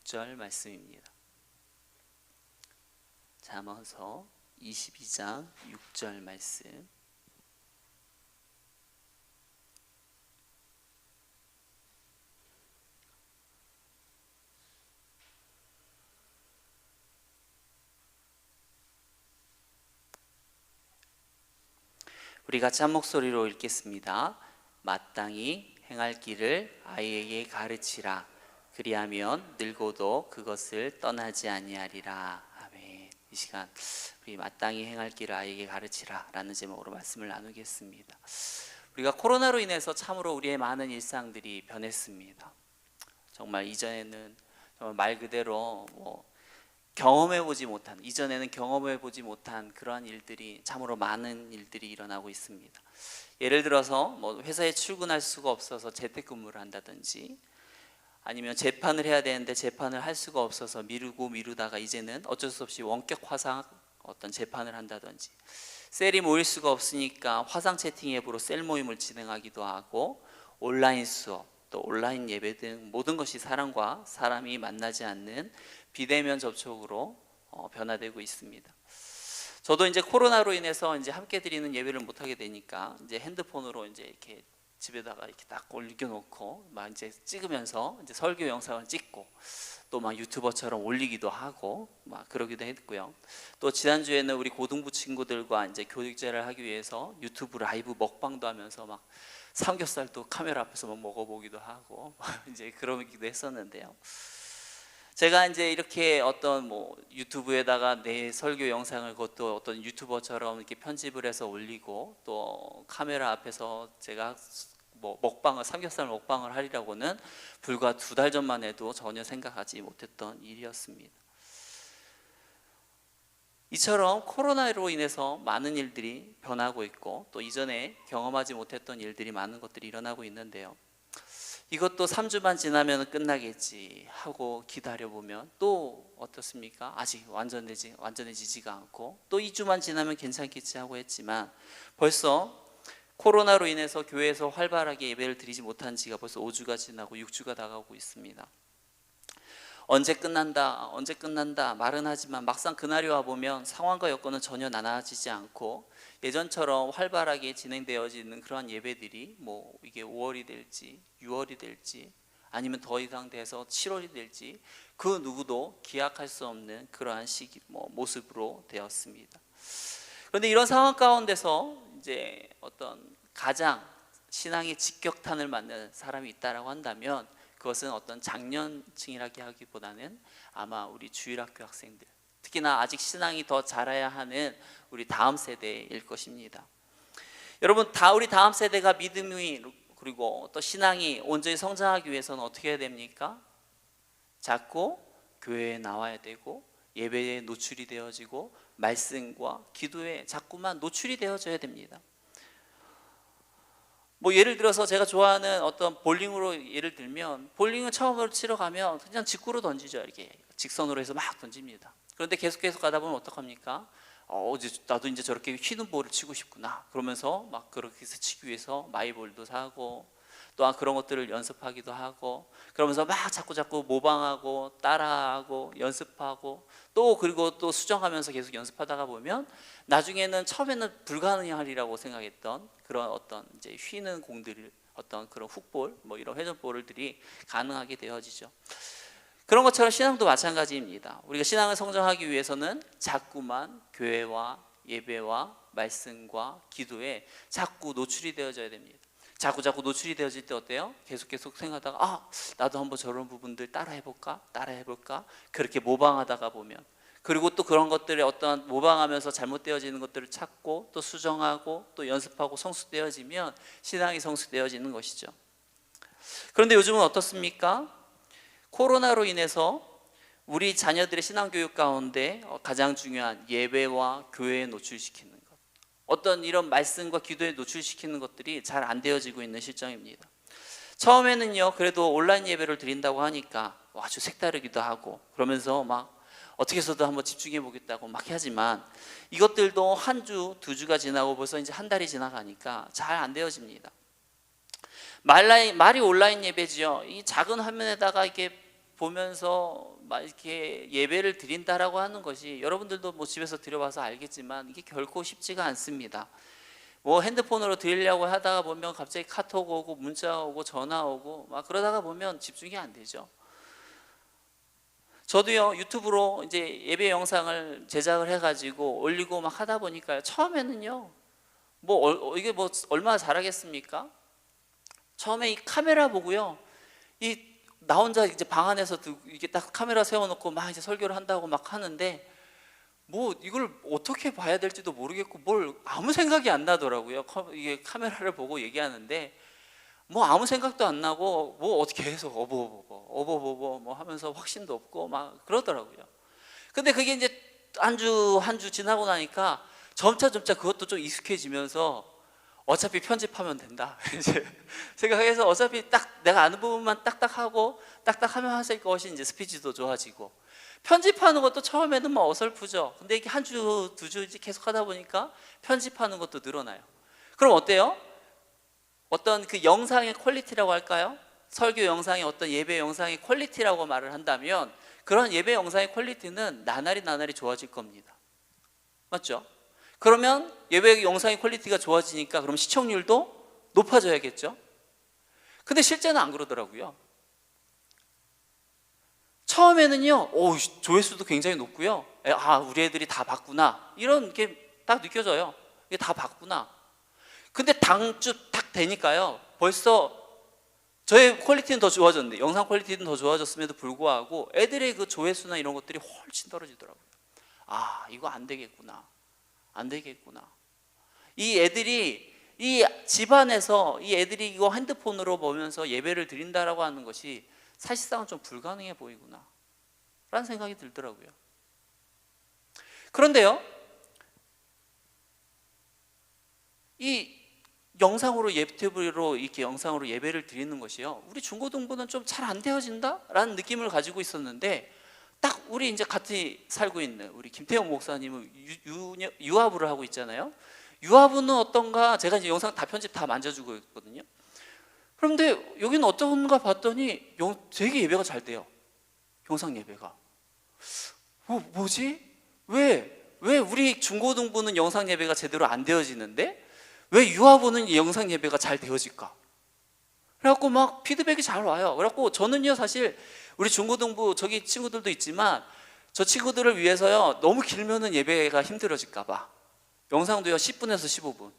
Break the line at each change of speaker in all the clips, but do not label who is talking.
6절 말씀입니다. 잠언서 22장 6절 말씀. 우리 같이 한 목소리로 읽겠습니다. 마땅히 행할 길을 아이에게 가르치라. 그리하면 늙어도 그것을 떠나지 아니하리라. 아멘. 이 시간 우리 마땅히 행할 길을 아이에게 가르치라 라는 제목으로 말씀을 나누겠습니다. 우리가 코로나로 인해서 참으로 우리의 많은 일상들이 변했습니다. 정말 이전에는 정말 말 그대로 이전에는 경험해보지 못한 그러한 일들이, 참으로 많은 일들이 일어나고 있습니다. 예를 들어서 회사에 출근할 수가 없어서 재택근무를 한다든지, 아니면 재판을 해야 되는데 재판을 할 수가 없어서 미루다가 이제는 어쩔 수 없이 원격 화상 어떤 재판을 한다든지, 셀이 모일 수가 없으니까 화상 채팅 앱으로 셀 모임을 진행하기도 하고, 온라인 수업, 또 온라인 예배 등 모든 것이 사람과 사람이 만나지 않는 비대면 접촉으로 변화되고 있습니다. 저도 이제 코로나로 인해서 이제 함께 드리는 예배를 못 하게 되니까 이제 핸드폰으로 이제 이렇게 집에다가 이렇게 딱 올려놓고 막 이제 찍으면서 이제 설교 영상을 찍고, 또 막 유튜버처럼 올리기도 하고 막 그러기도 했고요. 또 지난주에는 우리 고등부 친구들과 이제 교육제를 하기 위해서 유튜브 라이브 먹방도 하면서 막 삼겹살도 카메라 앞에서 막 먹어보기도 하고 이제 그러기도 했었는데요. 제가 이제 이렇게 어떤 유튜브에다가 내 설교 영상을 그것도 어떤 유튜버처럼 이렇게 편집을 해서 올리고, 또 카메라 앞에서 제가 삼겹살 먹방을 하리라고는 불과 2달 전만 해도 전혀 생각하지 못했던 일이었습니다. 이처럼 코로나로 인해서 많은 일들이 변하고 있고, 또 이전에 경험하지 못했던 일들이, 많은 것들이 일어나고 있는데요. 이것도 3주만 지나면 끝나겠지 하고 기다려보면 또 어떻습니까? 아직 완전해지지가 않고, 또 2주만 지나면 괜찮겠지 하고 했지만 벌써 코로나로 인해서 교회에서 활발하게 예배를 드리지 못한 지가 벌써 5주가 지나고 6주가 다가오고 있습니다. 언제 끝난다 말은 하지만 막상 그날이 와보면 상황과 여건은 전혀 나아지지 않고, 예전처럼 활발하게 진행되어지는 그러한 예배들이 이게 5월이 될지 6월이 될지, 아니면 더 이상 돼서 7월이 될지 그 누구도 기약할 수 없는 그러한 모습으로 되었습니다. 그런데 이런 상황 가운데서 이제 어떤 가장 신앙의 직격탄을 맞는 사람이 있다라고 한다면, 그것은 어떤 장년층이라고 하기보다는 아마 우리 주일학교 학생들, 특히나 아직 신앙이 더 자라야 하는 우리 다음 세대일 것입니다. 여러분, 우리 다음 세대가 믿음이 그리고 또 신앙이 온전히 성장하기 위해서는 어떻게 해야 됩니까? 자꾸 교회에 나와야 되고, 예배에 노출이 되어지고, 말씀과 기도에 자꾸만 노출이 되어져야 됩니다. 예를 들어서 제가 좋아하는 어떤 볼링으로 예를 들면, 볼링은 처음으로 치러 가면 그냥 직구로 던지죠. 이렇게 직선으로 해서 막 던집니다. 그런데 계속 가다 보면 어떡합니까? 나도 이제 저렇게 휘는 볼을 치고 싶구나 그러면서 막 그렇게 해서 치기 위해서 마이볼도 사고, 또한 그런 것들을 연습하기도 하고, 그러면서 막 자꾸 모방하고 따라하고 연습하고, 그리고 또 수정하면서 계속 연습하다가 보면 나중에는 처음에는 불가능하리라고 생각했던 그런 어떤 이제 휘는 공들을, 어떤 그런 훅볼, 이런 회전볼들이 가능하게 되어지죠. 그런 것처럼 신앙도 마찬가지입니다. 우리가 신앙을 성장하기 위해서는 자꾸만 교회와 예배와 말씀과 기도에 자꾸 노출이 되어져야 됩니다. 자꾸 노출이 되어질 때 어때요? 계속 생각하다가 나도 한번 저런 부분들 따라해볼까? 그렇게 모방하다가 보면, 그리고 또 그런 것들에 어떤 모방하면서 잘못되어지는 것들을 찾고 또 수정하고 또 연습하고 성숙되어지면 신앙이 성숙되어지는 것이죠. 그런데 요즘은 어떻습니까? 코로나로 인해서 우리 자녀들의 신앙교육 가운데 가장 중요한 예배와 교회에 노출시키는 것, 어떤 이런 말씀과 기도에 노출시키는 것들이 잘 안 되어지고 있는 실정입니다. 처음에는요, 그래도 온라인 예배를 드린다고 하니까 아주 색다르기도 하고, 그러면서 막 어떻게 해서도 한번 집중해 보겠다고 막 하지만, 이것들도 한 주, 2주가 지나고 벌써 이제 한 달이 지나가니까 잘 안 되어집니다. 말이 온라인 예배지요. 이 작은 화면에다가 이렇게 보면서 막 이렇게 예배를 드린다라고 하는 것이, 여러분들도 뭐 집에서 드려봐서 알겠지만 이게 결코 쉽지가 않습니다. 뭐 핸드폰으로 드리려고 하다가 보면 갑자기 카톡 오고 문자 오고 전화 오고 막 그러다가 보면 집중이 안 되죠. 저도요, 유튜브로 이제 예배 영상을 제작을 해가지고 올리고 막 하다 보니까요, 처음에는요, 이게 뭐 얼마나 잘하겠습니까? 처음에 이 카메라 보고요, 나 혼자 이제 방 안에서 이게 딱 카메라 세워놓고 막 이제 설교를 한다고 막 하는데, 뭐 이걸 어떻게 봐야 될지도 모르겠고 뭘 아무 생각이 안 나더라고요. 이게 카메라를 보고 얘기하는데 뭐 아무 생각도 안 나고 뭐 어떻게 계속 어버버버 뭐 하면서 확신도 없고 막 그러더라고요. 근데 그게 이제 한 주 지나고 나니까 점차 그것도 좀 익숙해지면서 어차피 편집하면 된다 이제 생각해서, 어차피 딱 내가 아는 부분만 딱딱하고 딱딱하면 하니까 훨씬 이제 스피치도 좋아지고, 편집하는 것도 처음에는 뭐 어설프죠. 근데 이게 한 주, 두 주 이제 계속 하다 보니까 편집하는 것도 늘어나요. 그럼 어때요? 어떤 그 영상의 퀄리티라고 할까요? 설교 영상의 어떤 예배 영상의 퀄리티라고 말을 한다면, 그런 예배 영상의 퀄리티는 나날이 좋아질 겁니다. 맞죠? 그러면 예배 영상의 퀄리티가 좋아지니까 그럼 시청률도 높아져야겠죠? 근데 실제는 안 그러더라고요. 처음에는요, 조회수도 굉장히 높고요, 우리 애들이 다 봤구나, 이런 게 딱 느껴져요. 이게 다 봤구나. 근데 당주 딱 되니까요, 벌써 저의 퀄리티는 더 좋아졌는데, 영상 퀄리티는 더 좋아졌음에도 불구하고 애들의 그 조회수나 이런 것들이 훨씬 떨어지더라고요. 이거 안 되겠구나. 이 애들이, 이 집안에서 이 애들이 이거 핸드폰으로 보면서 예배를 드린다라고 하는 것이 사실상은 좀 불가능해 보이구나 라는 생각이 들더라고요. 그런데요, 이 영상으로 유튜브로 이렇게 영상으로 예배를 드리는 것이요, 우리 중고등부는 좀 잘 안 되어진다 라는 느낌을 가지고 있었는데, 딱 우리 이제 같이 살고 있는 우리 김태형 목사님은 유아부를 하고 있잖아요. 유아부는 어떤가, 제가 이제 영상 다 편집 다 만져주고 있거든요. 그런데 여기는 어떤가 봤더니 되게 예배가 잘 돼요. 영상 예배가. 뭐지? 왜 우리 중고등부는 영상 예배가 제대로 안 되어지는데 왜 유아부는 영상 예배가 잘 되어질까? 그래갖고 막 피드백이 잘 와요. 그래갖고 저는요, 사실 우리 중고등부 저기 친구들도 있지만 저 친구들을 위해서요, 너무 길면은 예배가 힘들어질까 봐 영상도요 10분에서 15분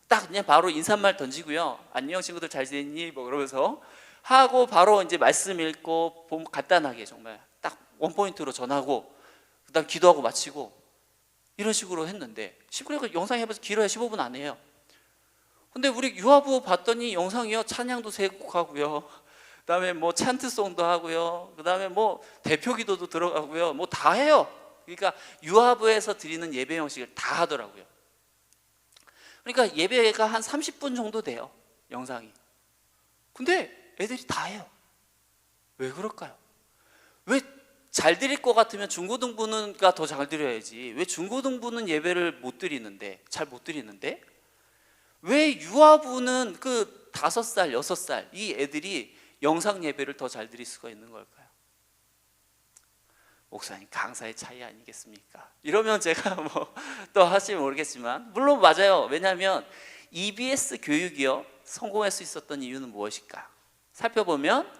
딱 그냥 바로 인사말 던지고요, 안녕 친구들 잘 지냈니? 뭐 그러면서 하고 바로 이제 말씀 읽고 간단하게 정말 딱 원포인트로 전하고 그다음 기도하고 마치고 이런 식으로 했는데, 그러니까 영상 해봐서 길어야 15분 안 해요. 근데 우리 유아부 봤더니 영상이요, 찬양도 3곡 하고요, 그다음에 뭐 찬트송도 하고요, 그다음에 뭐 대표 기도도 들어가고요, 뭐 다 해요. 그러니까 유아부에서 드리는 예배 형식을 다 하더라고요. 그러니까 예배가 한 30분 정도 돼요, 영상이. 근데 애들이 다 해요. 왜 그럴까요? 왜 잘 드릴 것 같으면 중고등부가 더 잘 드려야지, 왜 중고등부는 예배를 못 드리는데, 잘 못 드리는데 왜 유아부는 그 5살, 6살 이 애들이 영상 예배를 더 잘 드릴 수가 있는 걸까요? 목사님, 강사의 차이 아니겠습니까? 이러면 제가 뭐 또 하실지 모르겠지만, 물론 맞아요. 왜냐하면 EBS 교육이요, 성공할 수 있었던 이유는 무엇일까? 살펴보면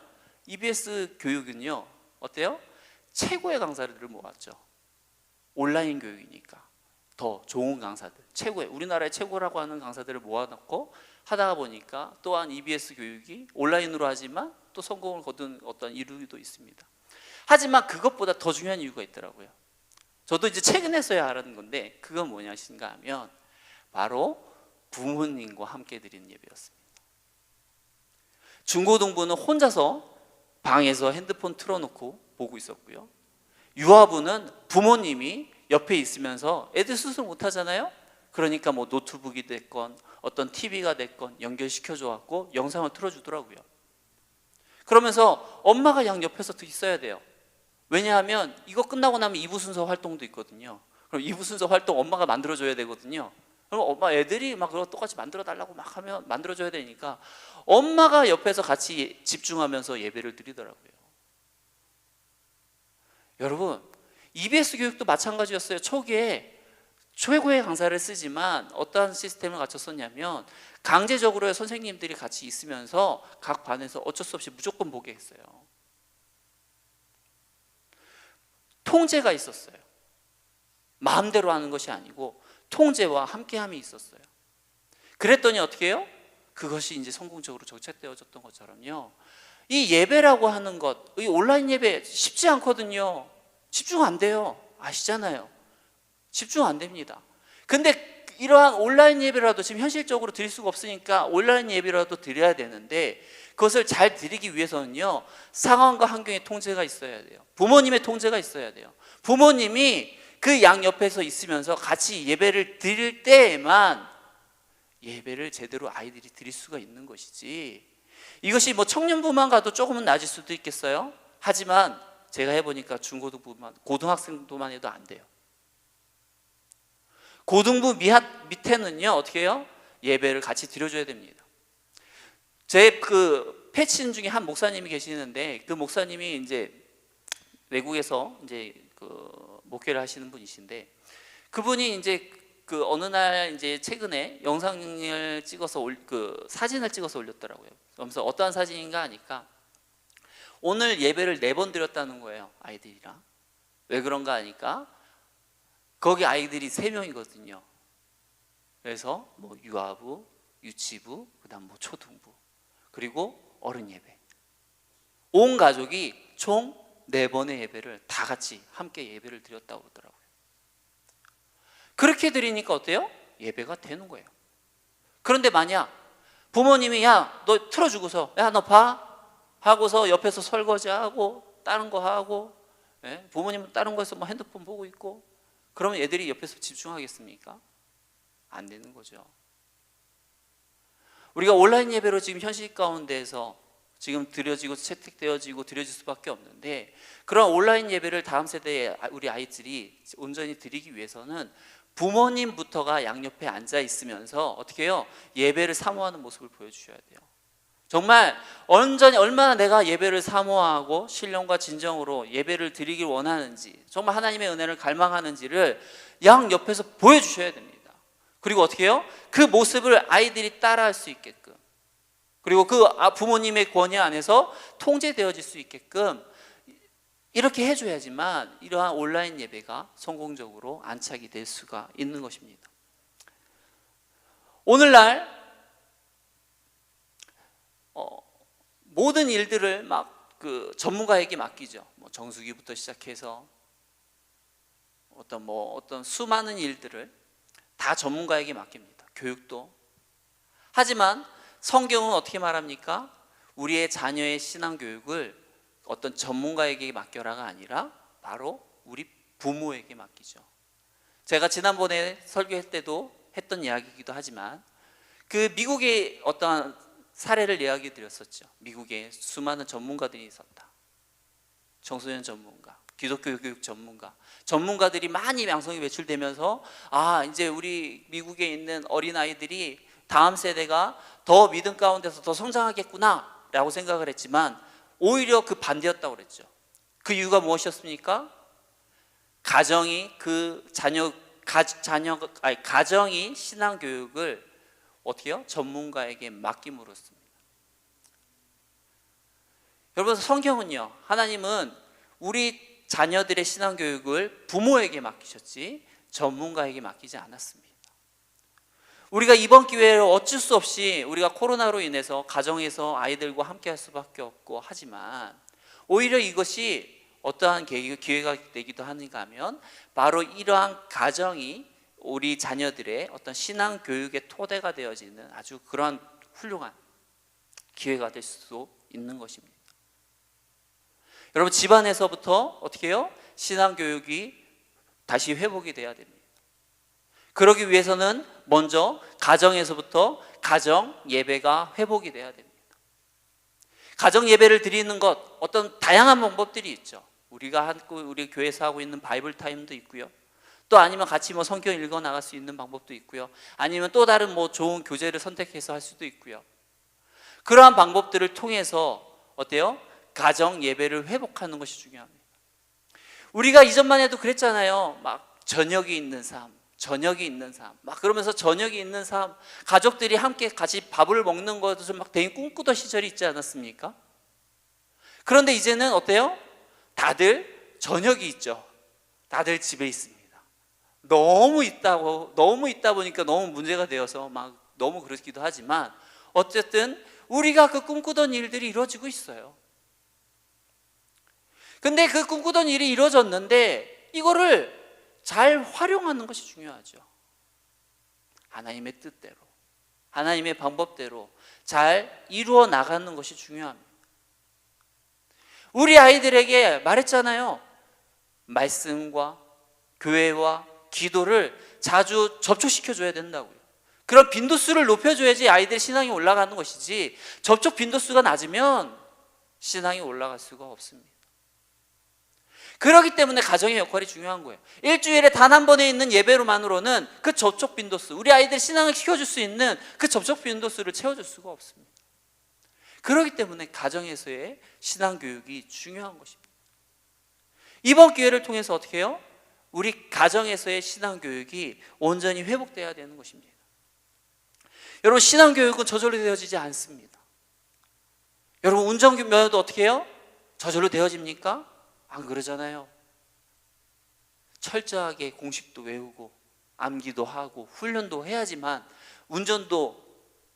EBS 교육은요, 어때요? 최고의 강사들을 모았죠. 온라인 교육이니까 더 좋은 강사들, 최고의, 우리나라의 최고라고 하는 강사들을 모아놓고 하다가 보니까 또한 EBS 교육이 온라인으로 하지만 또 성공을 거둔 어떤 이유도 있습니다. 하지만 그것보다 더 중요한 이유가 있더라고요. 저도 이제 최근에서야 알았는 건데, 그건 뭐냐신가 하면 바로 부모님과 함께 드리는 예배였습니다. 중고등부는 혼자서 방에서 핸드폰 틀어놓고 보고 있었고요, 유아부는 부모님이 옆에 있으면서, 애들 수술 못 하잖아요. 그러니까 뭐 노트북이 됐건 어떤 TV가 됐건 연결시켜 줘갖고 영상을 틀어주더라고요. 그러면서 엄마가 양 옆에서 있어야 돼요. 왜냐하면 이거 끝나고 나면 2부 순서 활동도 있거든요. 그럼 2부 순서 활동 엄마가 만들어줘야 되거든요. 그럼 엄마, 애들이 막 그거 똑같이 만들어 달라고 막 하면 만들어줘야 되니까 엄마가 옆에서 같이 집중하면서 예배를 드리더라고요. 여러분, EBS 교육도 마찬가지였어요. 초기에 최고의 강사를 쓰지만 어떠한 시스템을 갖췄었냐면 강제적으로 선생님들이 같이 있으면서 각 반에서 어쩔 수 없이 무조건 보게 했어요. 통제가 있었어요. 마음대로 하는 것이 아니고 통제와 함께함이 있었어요. 그랬더니 어떻게 해요? 그것이 이제 성공적으로 정착되어졌던 것처럼요. 이 예배라고 하는 것, 이 온라인 예배 쉽지 않거든요. 집중 안 돼요. 아시잖아요. 집중 안 됩니다. 근데 이러한 온라인 예배라도 지금 현실적으로 드릴 수가 없으니까 온라인 예배라도 드려야 되는데 그것을 잘 드리기 위해서는요, 상황과 환경의 통제가 있어야 돼요. 부모님의 통제가 있어야 돼요. 부모님이 그 양 옆에서 있으면서 같이 예배를 드릴 때에만 예배를 제대로 아이들이 드릴 수가 있는 것이지, 이것이 뭐 청년부만 가도 조금은 낮을 수도 있겠어요. 하지만 제가 해보니까 중고등부만, 고등학생도만 해도 안 돼요. 고등부 밑에는요, 어떻게 해요? 예배를 같이 드려줘야 됩니다. 제 그 패친 중에 한 목사님이 계시는데, 그 목사님이 이제 외국에서 이제 그 목회를 하시는 분이신데, 그분이 이제 그 어느 날 이제 최근에 영상을 찍어서 사진을 찍어서 올렸더라고요. 그러면서 어떠한 사진인가 하니까 오늘 예배를 4번 드렸다는 거예요, 아이들이랑. 왜 그런가 하니까 거기 아이들이 3명이거든요. 그래서 뭐 유아부, 유치부, 그다음 뭐 초등부, 그리고 어른 예배. 온 가족이 총 4번의 예배를 다 같이 함께 예배를 드렸다고 그러더라고요. 그렇게 드리니까 어때요? 예배가 되는 거예요. 그런데 만약 부모님이 야, 너 틀어주고서 야, 너 봐 하고서 옆에서 설거지하고 다른 거 하고, 부모님은 다른 거에서 뭐 핸드폰 보고 있고, 그러면 애들이 옆에서 집중하겠습니까? 안 되는 거죠. 우리가 온라인 예배로 지금 현실 가운데에서 지금 드려지고 채택되어지고 드려질 수밖에 없는데, 그런 온라인 예배를 다음 세대의 우리 아이들이 온전히 드리기 위해서는 부모님부터가 양옆에 앉아 있으면서 어떻게 해요? 예배를 사모하는 모습을 보여주셔야 돼요. 정말 온전히 얼마나 내가 예배를 사모하고 신령과 진정으로 예배를 드리길 원하는지, 정말 하나님의 은혜를 갈망하는지를 양옆에서 보여주셔야 됩니다. 그리고 어떻게 해요? 그 모습을 아이들이 따라할 수 있게끔, 그리고 그 부모님의 권위 안에서 통제되어질 수 있게끔 이렇게 해줘야지만 이러한 온라인 예배가 성공적으로 안착이 될 수가 있는 것입니다. 오늘날 모든 일들을 막 그 전문가에게 맡기죠. 뭐 정수기부터 시작해서 어떤 수많은 일들을 다 전문가에게 맡깁니다. 교육도. 하지만 성경은 어떻게 말합니까? 우리의 자녀의 신앙 교육을 어떤 전문가에게 맡겨라가 아니라 바로 우리 부모에게 맡기죠. 제가 지난번에 설교할 때도 했던 이야기이기도 하지만 그 미국의 어떠한 사례를 이야기 드렸었죠. 미국에 수많은 전문가들이 있었다. 청소년 전문가, 기독교 교육 전문가들이 많이 양성이 배출되면서 이제 우리 미국에 있는 어린아이들이 다음 세대가 더 믿음 가운데서 더 성장하겠구나 라고 생각을 했지만 오히려 그 반대였다고 그랬죠. 그 이유가 무엇이었습니까? 가정이 가정이 신앙 교육을 어떻게 해요? 전문가에게 맡김으로써. 여러분, 성경은요, 하나님은 우리 자녀들의 신앙 교육을 부모에게 맡기셨지 전문가에게 맡기지 않았습니다. 우리가 이번 기회에 어쩔 수 없이 우리가 코로나로 인해서 가정에서 아이들과 함께 할 수밖에 없고 하지만 오히려 이것이 어떠한 기회가 되기도 하는가 하면 바로 이러한 가정이 우리 자녀들의 어떤 신앙 교육의 토대가 되어지는 아주 그러한 훌륭한 기회가 될 수 있는 것입니다. 여러분, 집안에서부터 어떻게 해요? 신앙 교육이 다시 회복이 돼야 됩니다. 그러기 위해서는 먼저 가정에서부터 가정 예배가 회복이 돼야 됩니다. 가정 예배를 드리는 것, 어떤 다양한 방법들이 있죠. 우리 교회에서 하고 있는 바이블 타임도 있고요. 또 아니면 같이 뭐 성경 읽어 나갈 수 있는 방법도 있고요. 아니면 또 다른 뭐 좋은 교재를 선택해서 할 수도 있고요. 그러한 방법들을 통해서 어때요? 가정 예배를 회복하는 것이 중요합니다. 우리가 이전만 해도 그랬잖아요. 막 저녁이 있는 삶, 저녁이 있는 삶, 막 그러면서 저녁이 있는 삶, 가족들이 함께 같이 밥을 먹는 것을 막 되게 꿈꾸던 시절이 있지 않았습니까? 그런데 이제는 어때요? 다들 저녁이 있죠. 다들 집에 있습니다. 너무 있다 보니까 너무 문제가 되어서 막 너무 그렇기도 하지만 어쨌든 우리가 그 꿈꾸던 일들이 이루어지고 있어요. 근데 그 꿈꾸던 일이 이루어졌는데 이거를 잘 활용하는 것이 중요하죠. 하나님의 뜻대로, 하나님의 방법대로 잘 이루어 나가는 것이 중요합니다. 우리 아이들에게 말했잖아요. 말씀과 교회와 기도를 자주 접촉시켜줘야 된다고요. 그런 빈도수를 높여줘야지 아이들 신앙이 올라가는 것이지, 접촉 빈도수가 낮으면 신앙이 올라갈 수가 없습니다. 그렇기 때문에 가정의 역할이 중요한 거예요. 일주일에 단 한 번에 있는 예배로만으로는 그 접촉 빈도수, 우리 아이들 신앙을 키워줄 수 있는 그 접촉 빈도수를 채워줄 수가 없습니다. 그렇기 때문에 가정에서의 신앙교육이 중요한 것입니다. 이번 기회를 통해서 어떻게 해요? 우리 가정에서의 신앙교육이 온전히 회복되어야 되는 것입니다. 여러분, 신앙교육은 저절로 되어지지 않습니다. 여러분, 운전면허도 어떻게 해요? 저절로 되어집니까? 안 그러잖아요. 철저하게 공식도 외우고 암기도 하고 훈련도 해야지만 운전도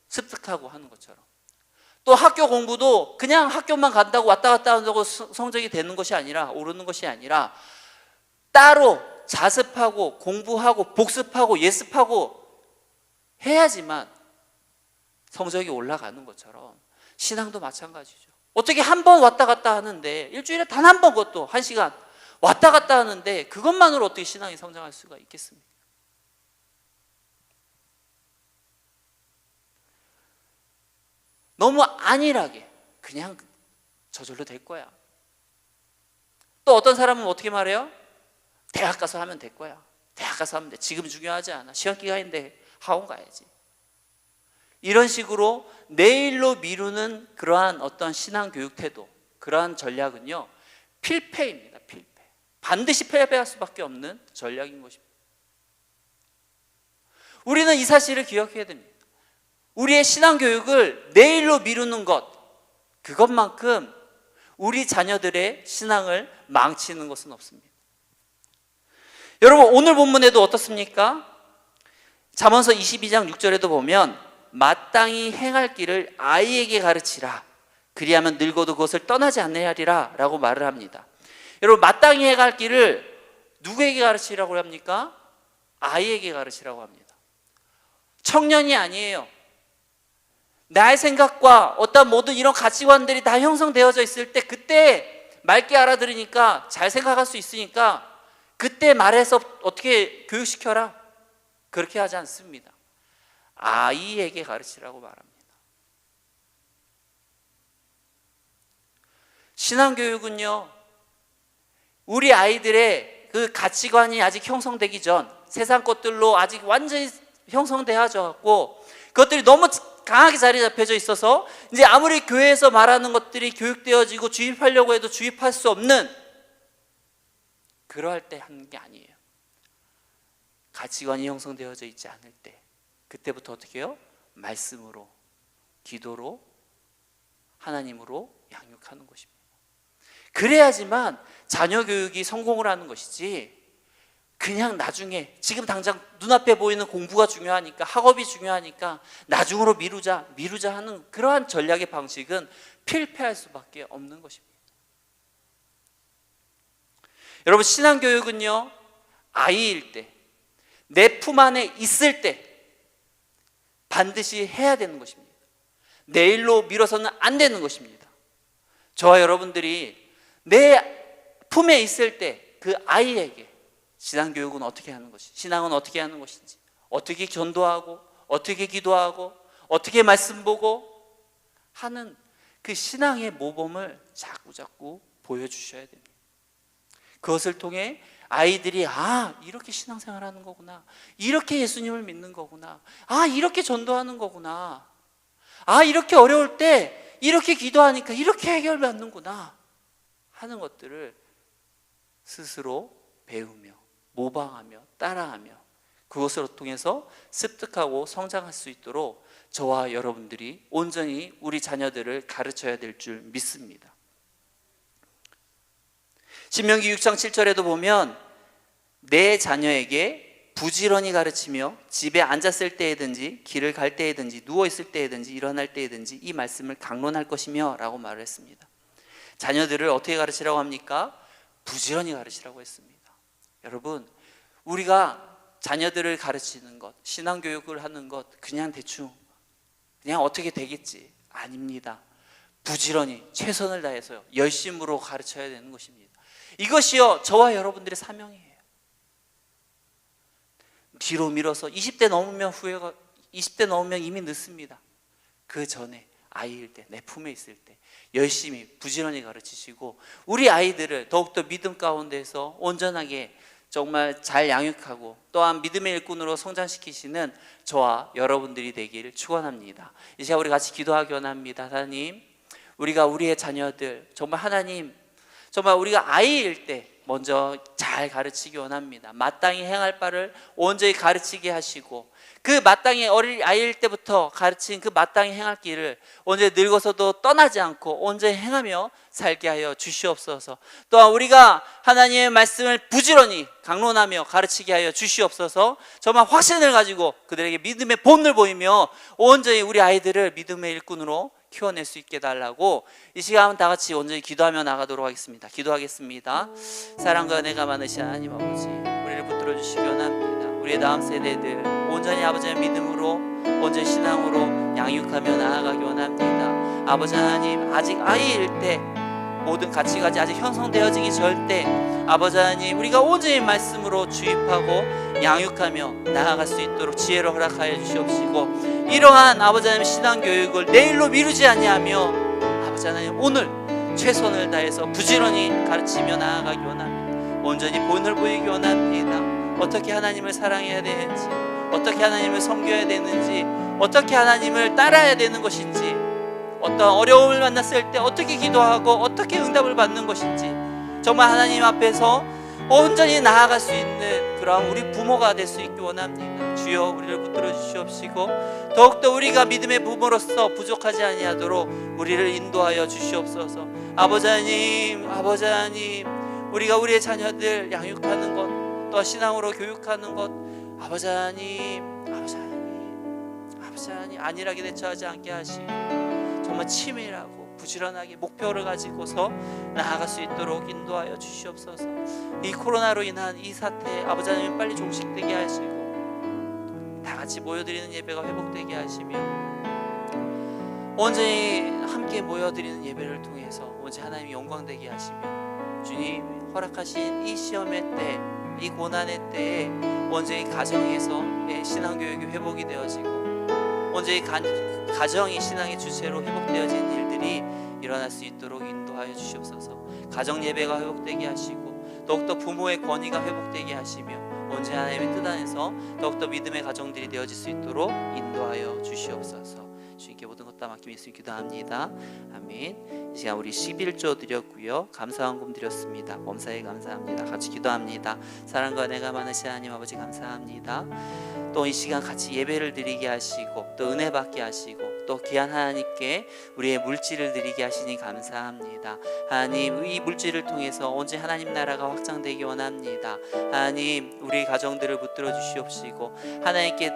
습득하고 하는 것처럼, 또 학교 공부도 그냥 학교만 간다고 왔다 갔다 한다고 성적이 되는 것이 아니라, 오르는 것이 아니라 따로 자습하고 공부하고 복습하고 예습하고 해야지만 성적이 올라가는 것처럼 신앙도 마찬가지죠. 어떻게 한 번 왔다 갔다 하는데, 일주일에 단 한 번, 그것도 1시간 왔다 갔다 하는데 그것만으로 어떻게 신앙이 성장할 수가 있겠습니까? 너무 안일하게 그냥 저절로 될 거야. 또 어떤 사람은 어떻게 말해요? 대학 가서 하면 될 거야. 대학 가서 하면 돼. 지금 중요하지 않아. 시험 기간인데 학원 가야지. 이런 식으로 내일로 미루는 그러한 어떤 신앙교육 태도, 그러한 전략은요, 필패입니다. 필패. 반드시 패배할 수밖에 없는 전략인 것입니다. 우리는 이 사실을 기억해야 됩니다. 우리의 신앙교육을 내일로 미루는 것, 그것만큼 우리 자녀들의 신앙을 망치는 것은 없습니다. 여러분, 오늘 본문에도 어떻습니까? 잠언서 22장 6절에도 보면 마땅히 행할 길을 아이에게 가르치라. 그리하면 늙어도 그것을 떠나지 아니하리라 라고 말을 합니다. 여러분, 마땅히 행할 길을 누구에게 가르치라고 합니까? 아이에게 가르치라고 합니다. 청년이 아니에요. 나의 생각과 어떤 모든 이런 가치관들이 다 형성되어져 있을 때, 그때 맑게 알아들으니까 잘 생각할 수 있으니까 그때 말해서 어떻게 교육시켜라, 그렇게 하지 않습니다. 아이에게 가르치라고 말합니다. 신앙교육은요, 우리 아이들의 그 가치관이 아직 형성되기 전, 세상 것들로 아직 완전히 형성되어져 갖고 그것들이 너무 강하게 자리 잡혀져 있어서 이제 아무리 교회에서 말하는 것들이 교육되어지고 주입하려고 해도 주입할 수 없는, 그러할 때 하는 게 아니에요. 가치관이 형성되어져 있지 않을 때, 그때부터 어떻게 해요? 말씀으로, 기도로, 하나님으로 양육하는 것입니다. 그래야지만 자녀 교육이 성공을 하는 것이지, 그냥 나중에 지금 당장 눈앞에 보이는 공부가 중요하니까, 학업이 중요하니까 나중으로 미루자 하는 그러한 전략의 방식은 필패할 수밖에 없는 것입니다. 여러분, 신앙교육은요, 아이일 때, 내 품 안에 있을 때 반드시 해야 되는 것입니다. 내일로 미뤄서는 안 되는 것입니다. 저와 여러분들이 내 품에 있을 때 그 아이에게 신앙교육은 어떻게 하는 것인지, 신앙은 어떻게 하는 것인지, 어떻게 전도하고, 어떻게 기도하고, 어떻게 말씀 보고 하는 그 신앙의 모범을 자꾸 보여주셔야 됩니다. 그것을 통해 아이들이 이렇게 신앙생활 하는 거구나, 이렇게 예수님을 믿는 거구나, 이렇게 전도하는 거구나, 이렇게 어려울 때 이렇게 기도하니까 이렇게 해결받는구나 하는 것들을 스스로 배우며 모방하며 따라하며 그것을 통해서 습득하고 성장할 수 있도록 저와 여러분들이 온전히 우리 자녀들을 가르쳐야 될 줄 믿습니다. 신명기 6장 7절에도 보면 내 자녀에게 부지런히 가르치며 집에 앉았을 때에든지 길을 갈 때에든지 누워있을 때에든지 일어날 때에든지 이 말씀을 강론할 것이며 라고 말을 했습니다. 자녀들을 어떻게 가르치라고 합니까? 부지런히 가르치라고 했습니다. 여러분, 우리가 자녀들을 가르치는 것, 신앙교육을 하는 것 그냥 대충 그냥 어떻게 되겠지? 아닙니다. 부지런히 최선을 다해서요, 열심으로 가르쳐야 되는 것입니다. 이것이요 저와 여러분들의 사명이에요. 뒤로 밀어서 20대 넘으면 이미 늦습니다. 그 전에 아이일 때, 내 품에 있을 때 열심히 부지런히 가르치시고 우리 아이들을 더욱더 믿음 가운데서 온전하게 정말 잘 양육하고 또한 믿음의 일꾼으로 성장시키시는 저와 여러분들이 되기를 축원합니다. 이 시간 우리 같이 기도하기 원합니다. 하나님, 우리가 우리의 자녀들 정말 하나님, 정말 우리가 아이일 때 먼저 잘 가르치기 원합니다. 마땅히 행할 바를 온전히 가르치게 하시고 그 마땅히 어릴 아이일 때부터 가르친 그 마땅히 행할 길을 언제 늙어서도 떠나지 않고 온전히 행하며 살게 하여 주시옵소서. 또한 우리가 하나님의 말씀을 부지런히 강론하며 가르치게 하여 주시옵소서. 정말 확신을 가지고 그들에게 믿음의 본을 보이며 온전히 우리 아이들을 믿음의 일꾼으로 키워낼 수 있게 달라고 이 시간 다 같이 온전히 기도하며 나가도록 하겠습니다. 기도하겠습니다. 사랑과 은혜가 많으신 하나님 아버지, 우리를 붙들어 주시기 원합니다. 우리의 다음 세대들 온전히 아버지의 믿음으로 온전히 신앙으로 양육하며 나아가기 원합니다. 아버지 하나님, 아직 아이일 때 모든 가치가 아직 형성되어지기 절대 아버지 하나님, 우리가 온전히 말씀으로 주입하고 양육하며 나아갈 수 있도록 지혜를 허락하여 주시옵시고 이러한 아버지 하나님 신앙교육을 내일로 미루지 아니하며 아버지 하나님 오늘 최선을 다해서 부지런히 가르치며 나아가기 원합니다. 온전히 본을 보이기 원합니다. 어떻게 하나님을 사랑해야 되는지, 어떻게 하나님을 섬겨야 되는지, 어떻게 하나님을 따라야 되는 것인지, 어떤 어려움을 만났을 때 어떻게 기도하고 어떻게 응답을 받는 것인지 정말 하나님 앞에서 온전히 나아갈 수 있는 그러한 우리 부모가 될 수 있기 원합니다. 주여, 우리를 붙들어 주시옵시고 더욱더 우리가 믿음의 부모로서 부족하지 아니하도록 우리를 인도하여 주시옵소서. 아버지 하나님, 우리가 우리의 자녀들 양육하는 것, 또 신앙으로 교육하는 것, 아버지 하나님 안일하게 대처하지 않게 하시고 정말 치밀하고 부지런하게 목표를 가지고서 나아갈 수 있도록 인도하여 주시옵소서. 이 코로나로 인한 이 사태 아버지 하나님 빨리 종식되게 하시고 다 같이 모여드리는 예배가 회복되게 하시며 온전히 함께 모여드리는 예배를 통해서 온전히 하나님이 영광되게 하시며 주님 허락하신 이 시험의 때, 이 고난의 때에 온전히 가정에서 신앙교육이 회복이 되어지고 온전히 가정이 신앙의 주체로 회복되어지는 일들이 일어날 수 있도록 인도하여 주시옵소서. 가정 예배가 회복되게 하시고 더욱더 부모의 권위가 회복되게 하시며 온전히 하나님의 뜻 안에서 더욱더 믿음의 가정들이 되어질 수 있도록 인도하여 주시옵소서. 주님께 모든 것 다 맡기며 예수님 기도합니다. 아멘. 이 시간 우리 11조 드렸고요, 감사헌금 드렸습니다. 범사에 감사합니다. 같이 기도합니다. 사랑과 은혜가 많으신 하나님 아버지 감사합니다. 또 이 시간 같이 예배를 드리게 하시고 또 은혜 받게 하시고 또 귀한 하나님께 우리의 물질을 드리게 하시니 감사합니다. 하나님, 이 물질을 통해서 온전히 하나님 나라가 확장되기 원합니다. 하나님, 우리 가정들을 붙들어 주시옵시고 하나님께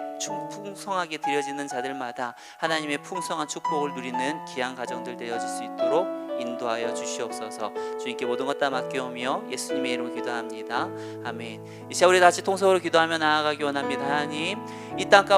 풍성하게 드려지는 자들마다 하나님의 풍성한 축복을 누리는 귀한 가정들 되어질 수 있도록 인도하여 주시옵소서. 주님께 모든 것 다 맡겨오며 예수님의 이름으로 기도합니다. 아멘. 이 시간 우리 다시 통성으로 기도하며 나아가기 원합니다. 하나님, 이 땅